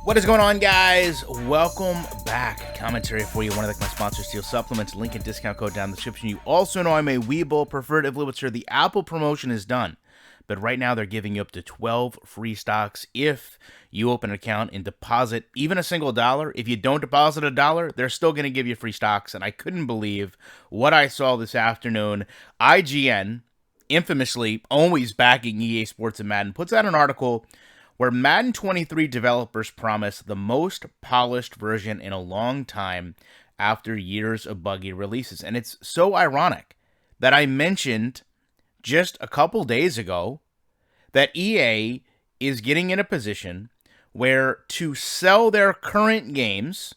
What is going on, guys? Welcome back. Commentary for you. Want to thank my sponsor, Steel Supplements. Link and discount code down in the description. You also know I'm a Webull preferred influencer. The Apple promotion is done, but right now they're giving you up to 12 free stocks if you open an account and deposit even a single dollar. If you don't deposit a dollar, they're still going to give you free stocks, and I couldn't believe what I saw this afternoon. IGN, infamously always backing EA Sports and Madden, puts out an article where Madden 23 developers promise the most polished version in a long time after years of buggy releases. And it's so ironic that I mentioned just a couple days ago that EA is getting in a position where to sell their current games,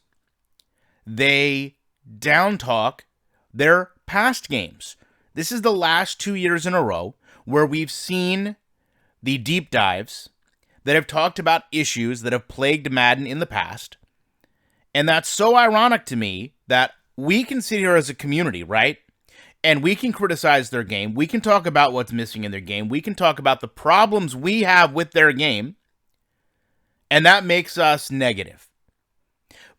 they downtalk their past games. This is the last 2 years in a row where we've seen the deep dives that have talked about issues that have plagued Madden in the past. And that's so ironic to me that we can sit here as a community, right? And we can criticize their game. We can talk about what's missing in their game. We can talk about the problems we have with their game. And that makes us negative.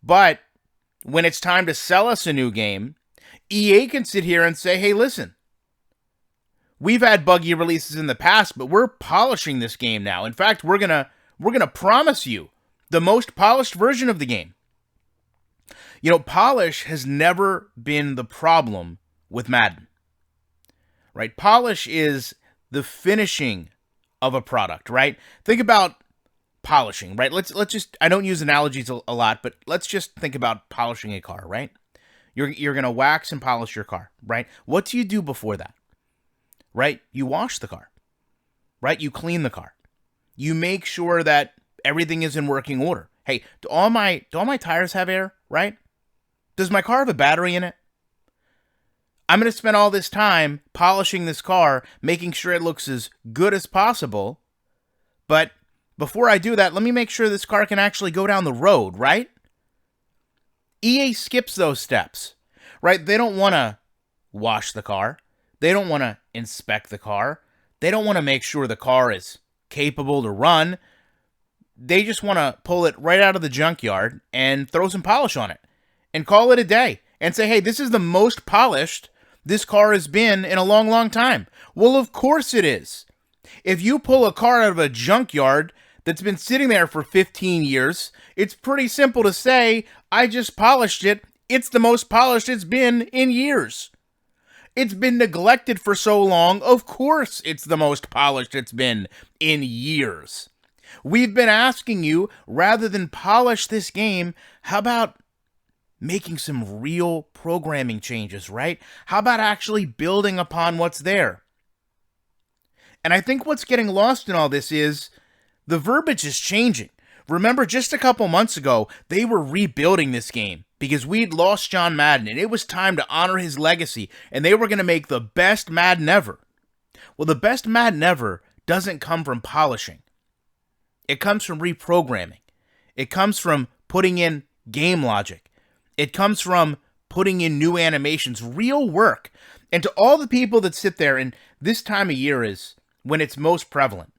But when it's time to sell us a new game, EA can sit here and say, hey, listen, we've had buggy releases in the past, but we're polishing this game now. In fact, we're gonna promise you the most polished version of the game. You know, polish has never been the problem with Madden, right? Polish is the finishing of a product, right? Think about polishing, right? Let's just, I don't use analogies a lot, but let's just think about polishing a car, right? You're gonna wax and polish your car, right? What do you do before that? Right? You wash the car, right? You clean the car. You make sure that everything is in working order. Hey, do all my tires have air, right? Does my car have a battery in it? I'm going to spend all this time polishing this car, making sure it looks as good as possible. But before I do that, let me make sure this car can actually go down the road, right? EA skips those steps, right? They don't want to wash the car. They don't want to inspect the car. They don't want to make sure the car is capable to run. They just want to pull it right out of the junkyard and throw some polish on it and call it a day and say, hey, this is the most polished this car has been in a long, long time. Well, of course it is. If you pull a car out of a junkyard that's been sitting there for 15 years, it's pretty simple to say, I just polished it. It's the most polished it's been in years. It's been neglected for so long, of course it's the most polished it's been in years. We've been asking you, rather than polish this game, how about making some real programming changes, right? How about actually building upon what's there? And I think what's getting lost in all this is the verbiage is changing. Remember, just a couple months ago, they were rebuilding this game because we'd lost John Madden, and it was time to honor his legacy, and they were going to make the best Madden ever. Well, the best Madden ever doesn't come from polishing. It comes from reprogramming. It comes from putting in game logic. It comes from putting in new animations, real work. And to all the people that sit there, and this time of year is when it's most prevalent,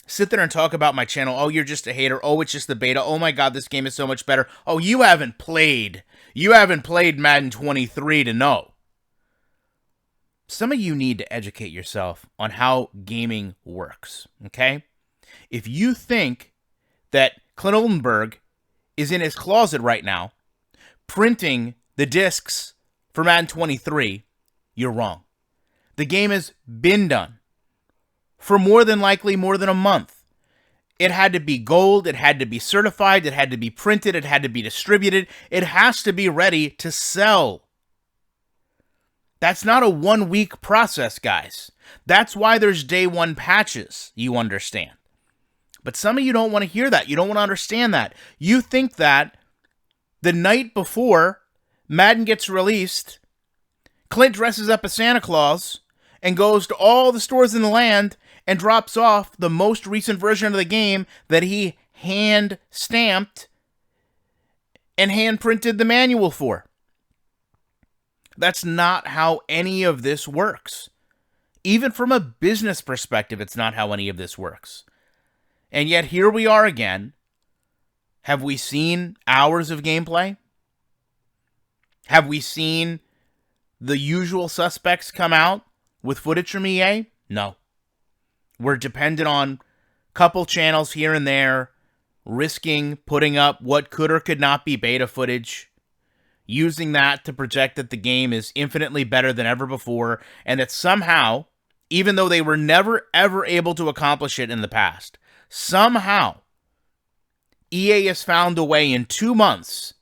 sit there and talk about my channel. Oh, you're just a hater. Oh, it's just the beta. Oh my God, this game is so much better. Oh, you haven't played Madden 23 to know. Some of you need to educate yourself on how gaming works, okay? If you think that Clint Oldenburg is in his closet right now printing the discs for Madden 23, you're wrong. The game has been done for more than a month. It had to be gold, it had to be certified, it had to be printed, it had to be distributed, it has to be ready to sell. That's not a 1 week process, guys. That's why there's day one patches, you understand. But some of you don't want to hear that. You don't want to understand that. You think that the night before Madden gets released, Clint dresses up as Santa Claus and goes to all the stores in the land and drops off the most recent version of the game that he hand-stamped and hand-printed the manual for. That's not how any of this works. Even from a business perspective, it's not how any of this works. And yet here we are again, Have we seen hours of gameplay? Have we seen the usual suspects come out with footage from EA? No. We're dependent on a couple channels here and there, risking putting up what could or could not be beta footage, using that to project that the game is infinitely better than ever before, and that somehow, even though they were never ever able to accomplish it in the past, somehow EA has found a way in 2 months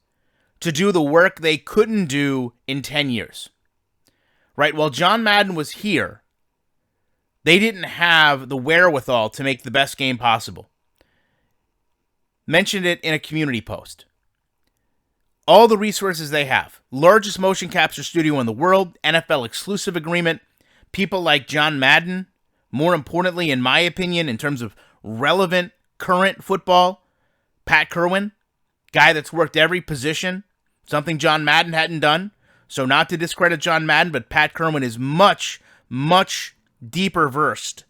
to do the work they couldn't do in 10 years. Right? While John Madden was here, they didn't have the wherewithal to make the best game possible. Mentioned it in a community post. All the resources they have. Largest motion capture studio in the world, NFL exclusive agreement, people like John Madden, more importantly, in my opinion, in terms of relevant current football, Pat Kerwin, guy that's worked every position, something John Madden hadn't done. So not to discredit John Madden, but Pat Kerwin is much, much deeper versed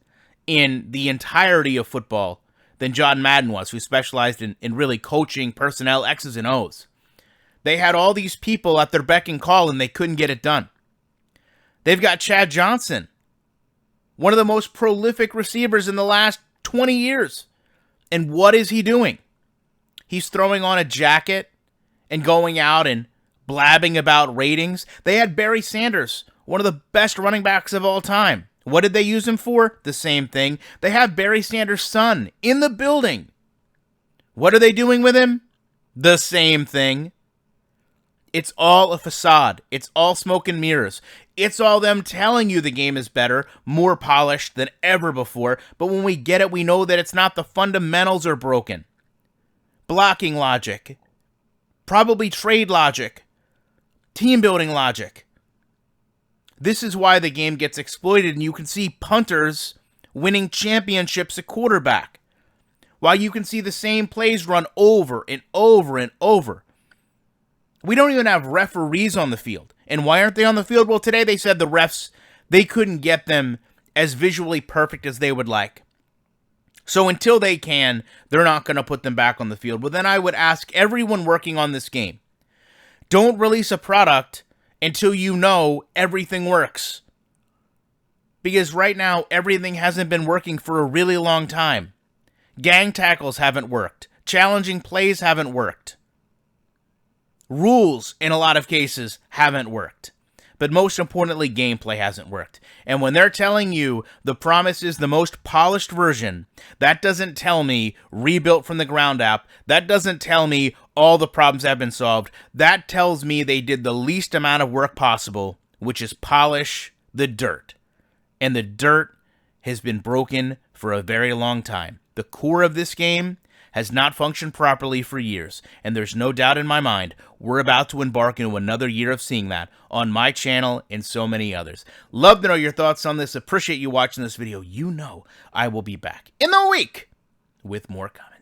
in the entirety of football than John Madden was, who specialized in really coaching personnel, X's and O's. They had all these people at their beck and call, and they couldn't get it done. They've got Chad Johnson, one of the most prolific receivers in the last 20 years. And what is he doing? He's throwing on a jacket and going out and blabbing about ratings. They had Barry Sanders, one of the best running backs of all time. What did they use him for? The same thing. They have Barry Sanders' son in the building. What are they doing with him? The same thing. It's all a facade. It's all smoke and mirrors. It's all them telling you the game is better, more polished than ever before. But when we get it, we know that it's not. The fundamentals are broken. Blocking logic. Probably trade logic. Team building logic. This is why the game gets exploited, and you can see punters winning championships at quarterback, while you can see the same plays run over and over and over. We don't even have referees on the field. And why aren't they on the field? Well, today they said the refs, they couldn't get them as visually perfect as they would like. So until they can, they're not going to put them back on the field. But then I would ask everyone working on this game, don't release a product until you know everything works. Because right now, everything hasn't been working for a really long time. Gang tackles haven't worked. Challenging plays haven't worked. Rules, in a lot of cases, haven't worked. But most importantly, gameplay hasn't worked. And when they're telling you the promise is the most polished version, that doesn't tell me rebuilt from the ground up. That doesn't tell me all the problems have been solved. That tells me they did the least amount of work possible, which is polish the dirt. And the dirt has been broken for a very long time. The core of this game has not functioned properly for years, and there's no doubt in my mind we're about to embark into another year of seeing that on my channel and so many others. Love to know your thoughts on this. Appreciate you watching this video. You know I will be back in the week with more content.